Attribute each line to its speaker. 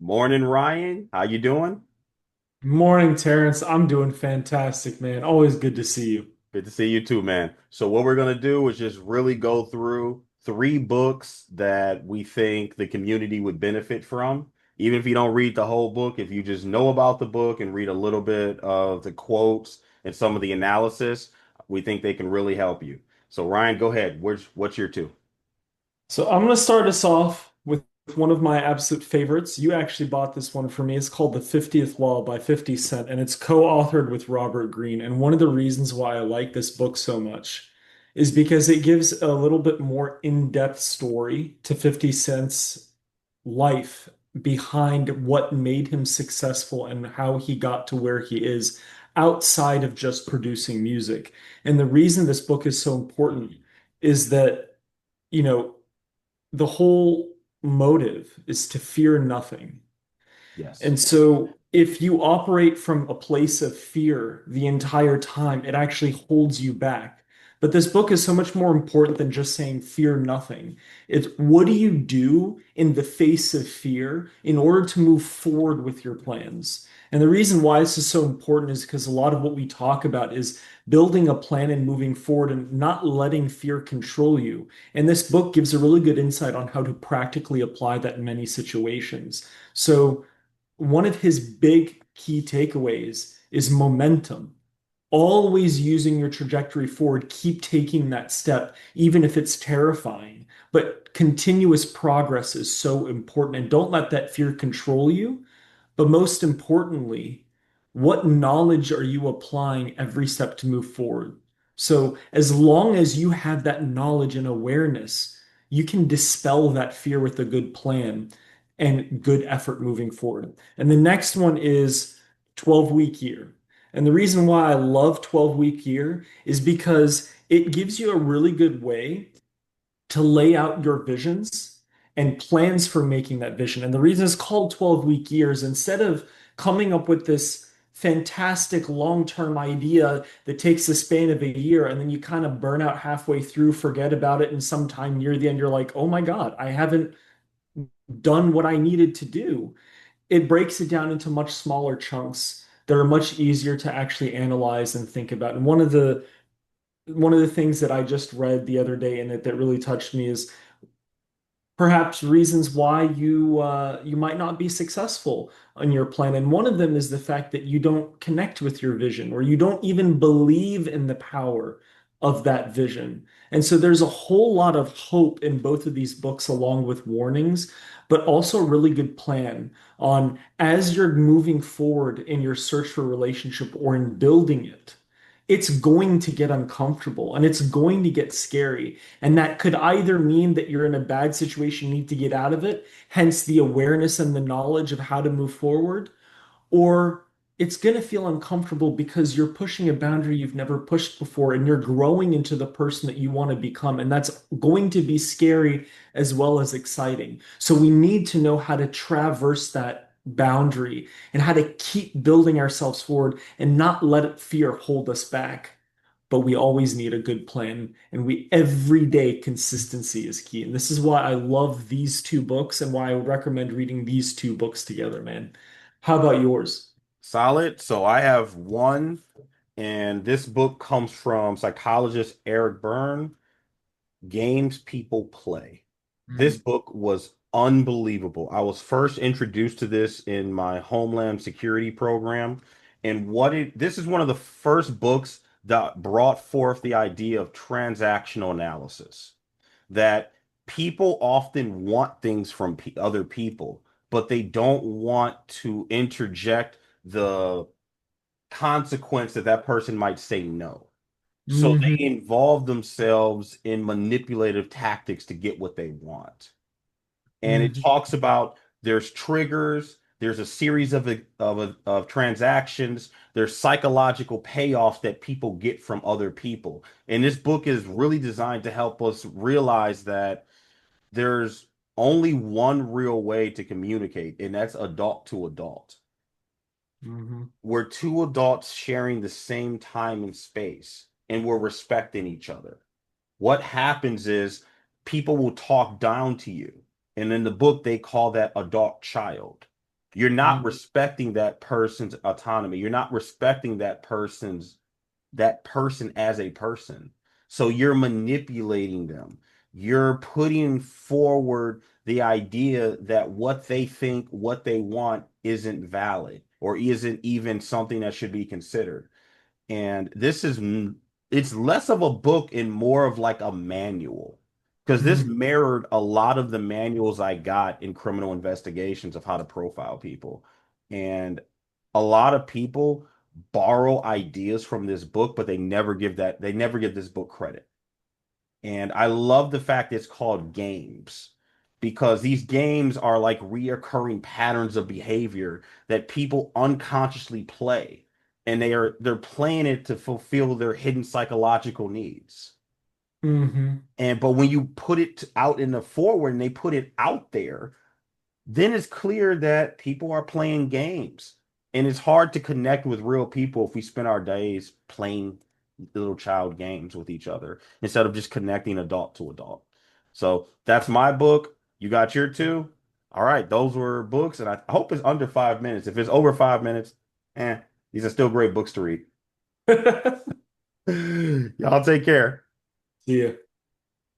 Speaker 1: Morning, Ryan. How you doing?
Speaker 2: Morning, Terrance. I'm doing fantastic, man. Always good to see you.
Speaker 1: Good to see you too, man. So what we're gonna do is just really go through three books that we think the community would benefit from. Even if you don't read the whole book, if you just know about the book and read a little bit of the quotes and some of the analysis, we think they can really help you. So Ryan, go ahead. What's your two?
Speaker 2: So I'm going to start us off with one of my absolute favorites. You actually bought this one for me. It's called The 50th Law by 50 Cent, and it's co-authored with Robert Greene. And one of the reasons why I like this book so much is because it gives a little bit more in-depth story to 50 Cent's life behind what made him successful and how he got to where he is outside of just producing music. And the reason this book is so important is that, you know, the whole motive is to fear nothing.
Speaker 1: Yes.
Speaker 2: And so if you operate from a place of fear the entire time, it actually holds you back. But this book is so much more important than just saying fear nothing. It's what do you do in the face of fear in order to move forward with your plans? And the reason why this is so important is because a lot of what we talk about is building a plan and moving forward and not letting fear control you. And this book gives a really good insight on how to practically apply that in many situations. So, one of his big key takeaways is momentum. Always using your trajectory forward, keep taking that step, even if it's terrifying. But continuous progress is so important, and don't let that fear control you. But most importantly, what knowledge are you applying every step to move forward? So, as long as you have that knowledge and awareness, you can dispel that fear with a good plan and good effort moving forward. And the next one is 12-week year. And the reason why I love 12-week year is because it gives you a really good way to lay out your visions and plans for making that vision. And the reason it's called 12-week years, instead of coming up with this fantastic long-term idea that takes the span of a year and then you kind of burn out halfway through, forget about it, and sometime near the end, you're like, oh my God, I haven't done what I needed to do. It breaks it down into much smaller chunks that are much easier to actually analyze and think about. And one of the things that I just read the other day in it that really touched me is perhaps reasons why you might not be successful on your plan. And one of them is the fact that you don't connect with your vision or you don't even believe in the power of that vision. And so there's a whole lot of hope in both of these books, along with warnings, but also a really good plan on as you're moving forward in your search for a relationship or in building it. It's going to get uncomfortable and it's going to get scary. And that could either mean that you're in a bad situation, you need to get out of it, hence the awareness and the knowledge of how to move forward, or it's going to feel uncomfortable because you're pushing a boundary you've never pushed before and you're growing into the person that you want to become. And that's going to be scary as well as exciting. So we need to know how to traverse that boundary and how to keep building ourselves forward and not let fear hold us back. But we always need a good plan, and we everyday consistency is key. And this is why I love these two books and why I would recommend reading these two books together, man. How about yours?
Speaker 1: Solid. So I have one, and this book comes from psychologist Eric Berne. Games People Play. This
Speaker 2: Mm.
Speaker 1: book was unbelievable. I was first introduced to this in my Homeland Security program. And this is one of the first books that brought forth the idea of transactional analysis, that people often want things from other people, but they don't want to interject the consequence that that person might say no. So they
Speaker 2: Hmm.
Speaker 1: involve themselves in manipulative tactics to get what they want. And it
Speaker 2: Hmm.
Speaker 1: talks about there's triggers, there's a series of transactions, there's psychological payoffs that people get from other people. And this book is really designed to help us realize that there's only one real way to communicate, and that's adult to adult.
Speaker 2: Hmm.
Speaker 1: We're two adults sharing the same time and space, and we're respecting each other. What happens is people will talk down to you. And in the book, they call that adult child. You're not
Speaker 2: Mhm.
Speaker 1: respecting that person's autonomy. You're not respecting that person as a person. So you're manipulating them. You're putting forward the idea that what they think, what they want isn't valid or isn't even something that should be considered. And it's less of a book and more of like a manual. Because this
Speaker 2: Mhm.
Speaker 1: mirrored a lot of the manuals I got in criminal investigations of how to profile people. And a lot of people borrow ideas from this book, but they never give this book credit. And I love the fact it's called games because these games are like reoccurring patterns of behavior that people unconsciously play. And they're playing it to fulfill their hidden psychological needs.
Speaker 2: Mhm.
Speaker 1: And but when you put it out in the forward and they put it out there, then it's clear that people are playing games. And it's hard to connect with real people if we spend our days playing little child games with each other instead of just connecting adult to adult. So that's my book. You got your two. All right, those were books, and I hope it's under 5 minutes. If it's over 5 minutes, these are still great books to read. Y'all take care.
Speaker 2: See ya.